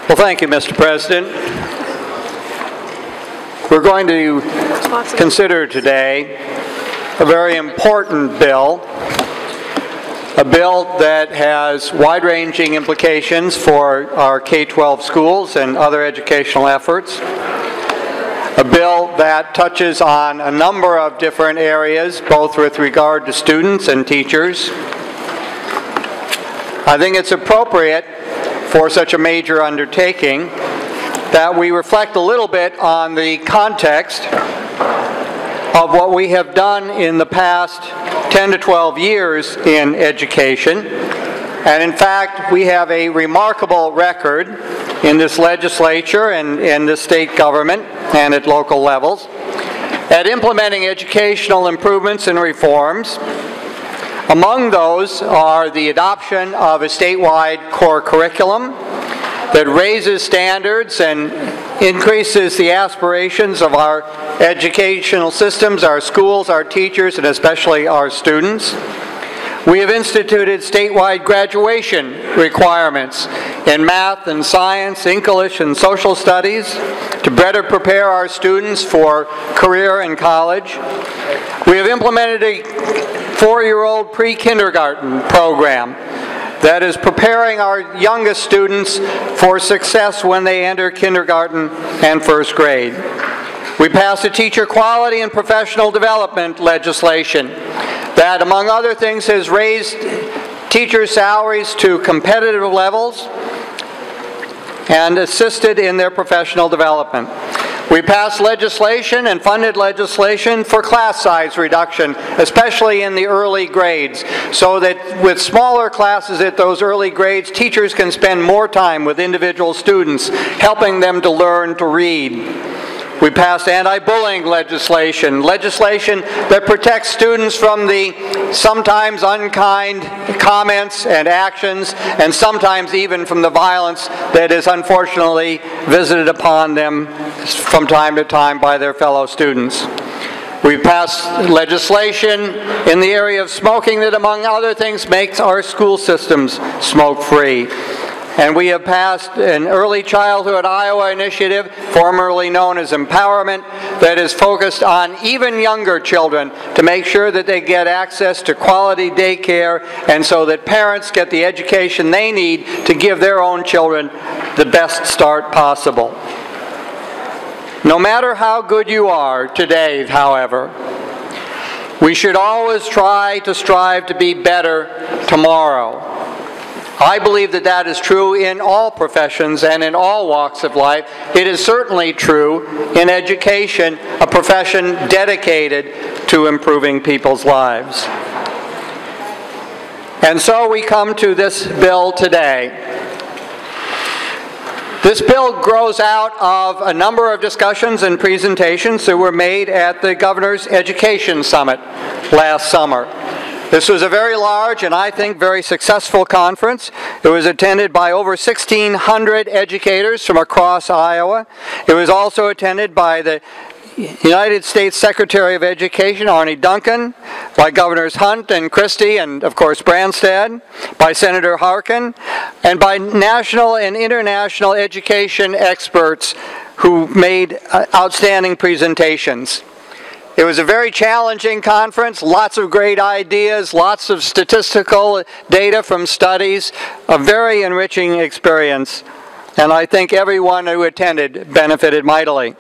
Well, thank you, Mr. President. We're going to consider today a very important bill, a bill that has wide-ranging implications for our K-12 schools and other educational efforts, a bill that touches on a number of different areas, both with regard to students and teachers. I think it's appropriate for such a major undertaking that we reflect a little bit on the context of what we have done in the past 10 to 12 years in education. And in fact, we have a remarkable record in this legislature and in the state government and at local levels at implementing educational improvements and reforms. Among those are the adoption of a statewide core curriculum that raises standards and increases the aspirations of our educational systems, our schools, our teachers, and especially our students. We have instituted statewide graduation requirements in math and science, English and social studies to better prepare our students for career and college. We have implemented a 4-year-old pre-kindergarten program that is preparing our youngest students for success when they enter kindergarten and first grade. We passed a teacher quality and professional development legislation that, among other things, has raised teachers' salaries to competitive levels and assisted in their professional development. We passed legislation and funded legislation for class size reduction, especially in the early grades, so that with smaller classes at those early grades, teachers can spend more time with individual students, helping them to learn to read. We passed anti-bullying legislation that protects students from the sometimes unkind comments and actions, and sometimes even from the violence that is unfortunately visited upon them from time to time by their fellow students. We passed legislation in the area of smoking that, among other things, makes our school systems smoke-free. And we have passed an Early Childhood Iowa initiative, formerly known as Empowerment, that is focused on even younger children to make sure that they get access to quality daycare and so that parents get the education they need to give their own children the best start possible. No matter how good you are today, however, we should always try to strive to be better tomorrow. I believe that that is true in all professions and in all walks of life. It is certainly true in education, a profession dedicated to improving people's lives. And so we come to this bill today. This bill grows out of a number of discussions and presentations that were made at the Governor's Education Summit last summer. This was a very large and I think very successful conference. It was attended by over 1,600 educators from across Iowa. It was also attended by the United States Secretary of Education, Arne Duncan, by Governors Hunt and Christie and, of course, Branstad, by Senator Harkin, and by national and international education experts who made outstanding presentations. It was a very challenging conference, lots of great ideas, lots of statistical data from studies, a very enriching experience, and I think everyone who attended benefited mightily.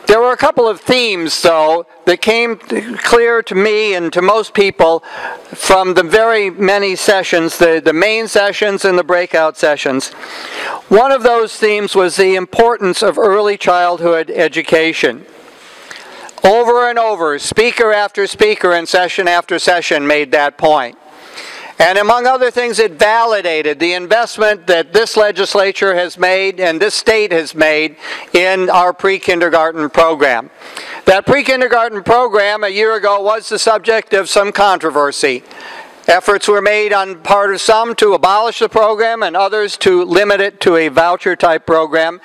There were a couple of themes, though, that came clear to me and to most people from the very many sessions, the main sessions and the breakout sessions. One of those themes was the importance of early childhood education. Over and over, speaker after speaker and session after session made that point. And among other things, it validated the investment that this legislature has made and this state has made in our pre-kindergarten program. That pre-kindergarten program a year ago was the subject of some controversy. Efforts were made on part of some to abolish the program and others to limit it to a voucher-type program.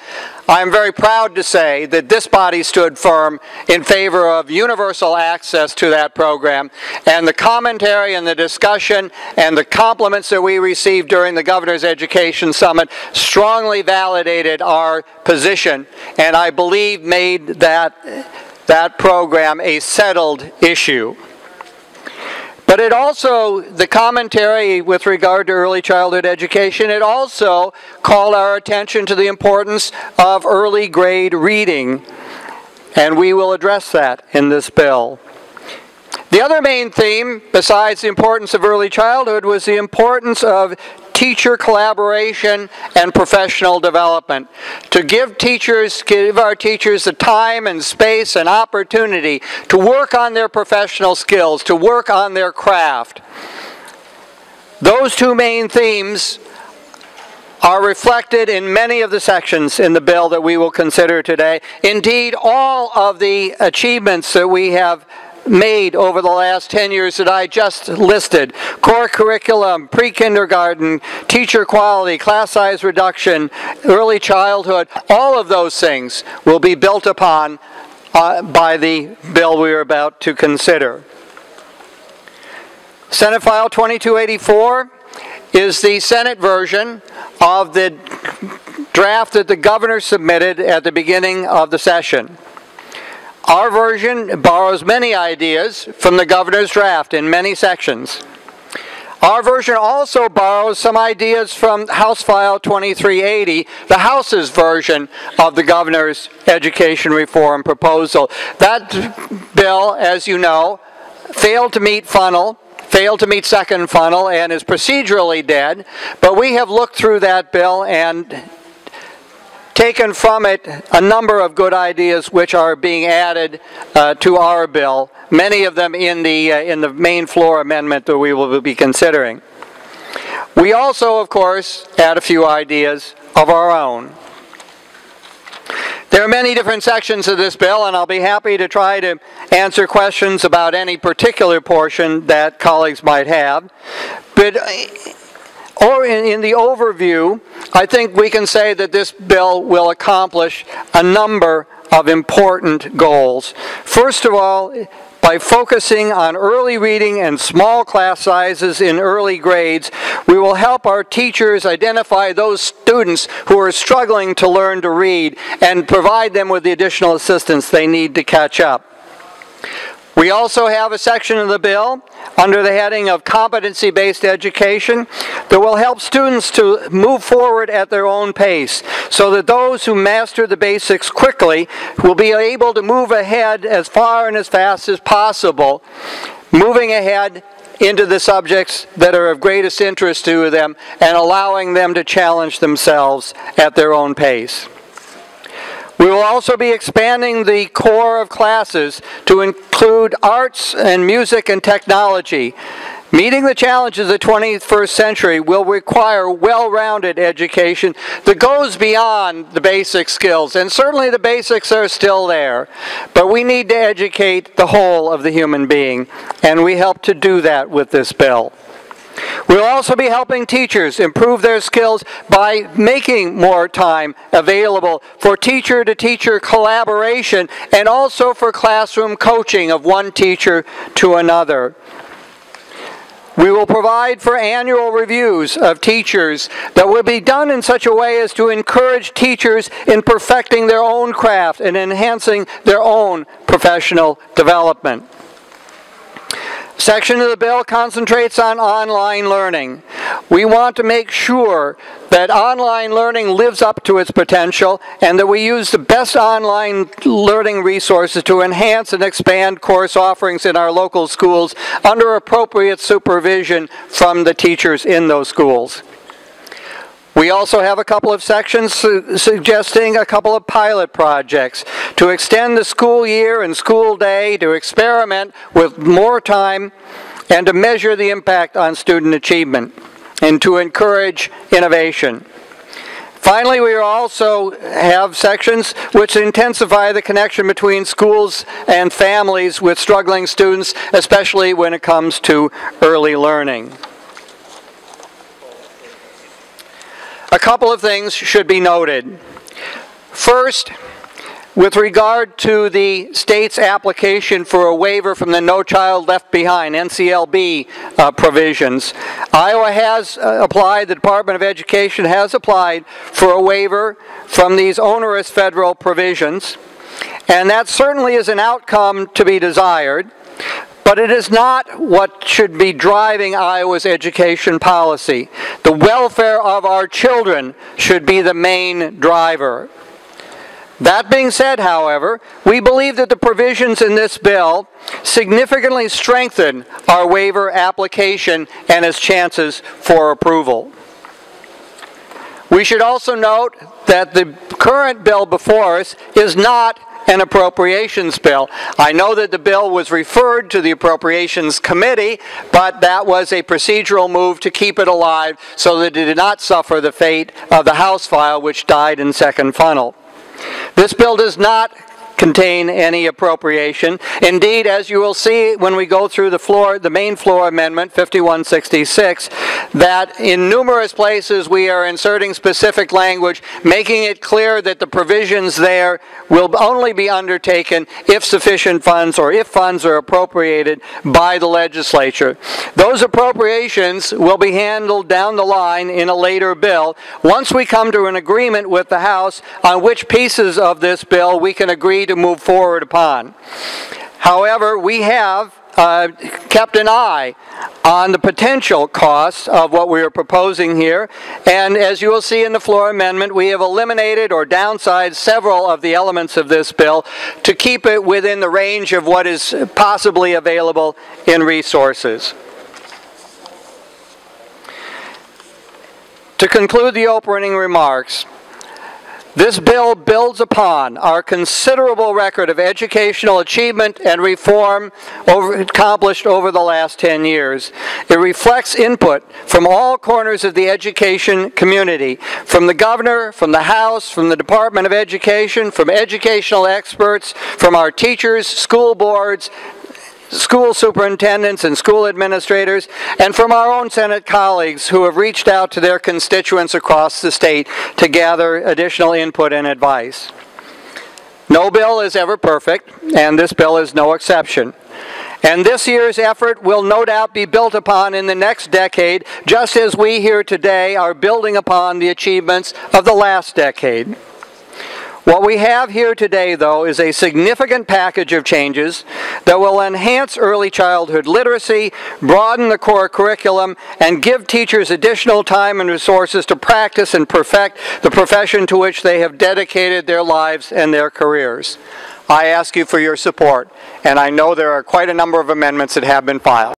I'm very proud to say that this body stood firm in favor of universal access to that program, and the commentary and the discussion and the compliments that we received during the Governor's Education Summit strongly validated our position, and I believe made that program a settled issue. But it also, the commentary with regard to early childhood education, it also called our attention to the importance of early grade reading, and we will address that in this bill. The other main theme, besides the importance of early childhood, was the importance of teacher collaboration and professional development. To give our teachers the time and space and opportunity to work on their professional skills, to work on their craft. Those two main themes are reflected in many of the sections in the bill that we will consider today. Indeed, all of the achievements that we have made over the last 10 years that I just listed, core curriculum, pre-kindergarten, teacher quality, class size reduction, early childhood, all of those things will be built upon by the bill we are about to consider. Senate File 2284 is the Senate version of the draft that the governor submitted at the beginning of the session. Our version borrows many ideas from the governor's draft in many sections. Our version also borrows some ideas from House File 2380, the House's version of the governor's education reform proposal. That bill, as you know, failed to meet second funnel, and is procedurally dead, but we have looked through that bill and taken from it a number of good ideas which are being added to our bill, many of them in the main floor amendment that we will be considering. We also, of course, add a few ideas of our own. There are many different sections of this bill, and I'll be happy to try to answer questions about any particular portion that colleagues might have. But in the overview, I think we can say that this bill will accomplish a number of important goals. First of all, by focusing on early reading and small class sizes in early grades, we will help our teachers identify those students who are struggling to learn to read and provide them with the additional assistance they need to catch up. We also have a section of the bill under the heading of competency-based education that will help students to move forward at their own pace, so that those who master the basics quickly will be able to move ahead as far and as fast as possible, moving ahead into the subjects that are of greatest interest to them and allowing them to challenge themselves at their own pace. We will also be expanding the core of classes to include arts and music and technology. Meeting the challenges of the 21st century will require well-rounded education that goes beyond the basic skills. And certainly the basics are still there. But we need to educate the whole of the human being, and we help to do that with this bill. We'll also be helping teachers improve their skills by making more time available for teacher-to-teacher collaboration and also for classroom coaching of one teacher to another. We will provide for annual reviews of teachers that will be done in such a way as to encourage teachers in perfecting their own craft and enhancing their own professional development. Section of the bill concentrates on online learning. We want to make sure that online learning lives up to its potential and that we use the best online learning resources to enhance and expand course offerings in our local schools under appropriate supervision from the teachers in those schools. We also have a couple of sections suggesting a couple of pilot projects to extend the school year and school day, to experiment with more time, and to measure the impact on student achievement, and to encourage innovation. Finally, we also have sections which intensify the connection between schools and families with struggling students, especially when it comes to early learning. A couple of things should be noted. First, with regard to the state's application for a waiver from the No Child Left Behind, NCLB provisions, Iowa has applied, the Department of Education has applied for a waiver from these onerous federal provisions, and that certainly is an outcome to be desired, but it is not what should be driving Iowa's education policy. The welfare of our children should be the main driver. That being said, however, we believe that the provisions in this bill significantly strengthen our waiver application and its chances for approval. We should also note that the current bill before us is not an appropriations bill. I know that the bill was referred to the Appropriations Committee, but that was a procedural move to keep it alive so that it did not suffer the fate of the House file, which died in second funnel. This bill does not contain any appropriation. Indeed, as you will see when we go through the main floor amendment, 5166, that in numerous places we are inserting specific language, making it clear that the provisions there will only be undertaken if sufficient funds or if funds are appropriated by the legislature. Those appropriations will be handled down the line in a later bill once we come to an agreement with the House on which pieces of this bill we can agree to move forward upon. However, we have kept an eye on the potential costs of what we are proposing here, and as you will see in the floor amendment, we have eliminated or downsized several of the elements of this bill to keep it within the range of what is possibly available in resources. To conclude the opening remarks, this bill builds upon our considerable record of educational achievement and reform accomplished over the last 10 years. It reflects input from all corners of the education community, from the governor, from the House, from the Department of Education, from educational experts, from our teachers, school boards, school superintendents and school administrators, and from our own Senate colleagues who have reached out to their constituents across the state to gather additional input and advice. No bill is ever perfect, and this bill is no exception. And this year's effort will no doubt be built upon in the next decade, just as we here today are building upon the achievements of the last decade. What we have here today, though, is a significant package of changes that will enhance early childhood literacy, broaden the core curriculum, and give teachers additional time and resources to practice and perfect the profession to which they have dedicated their lives and their careers. I ask you for your support, and I know there are quite a number of amendments that have been filed.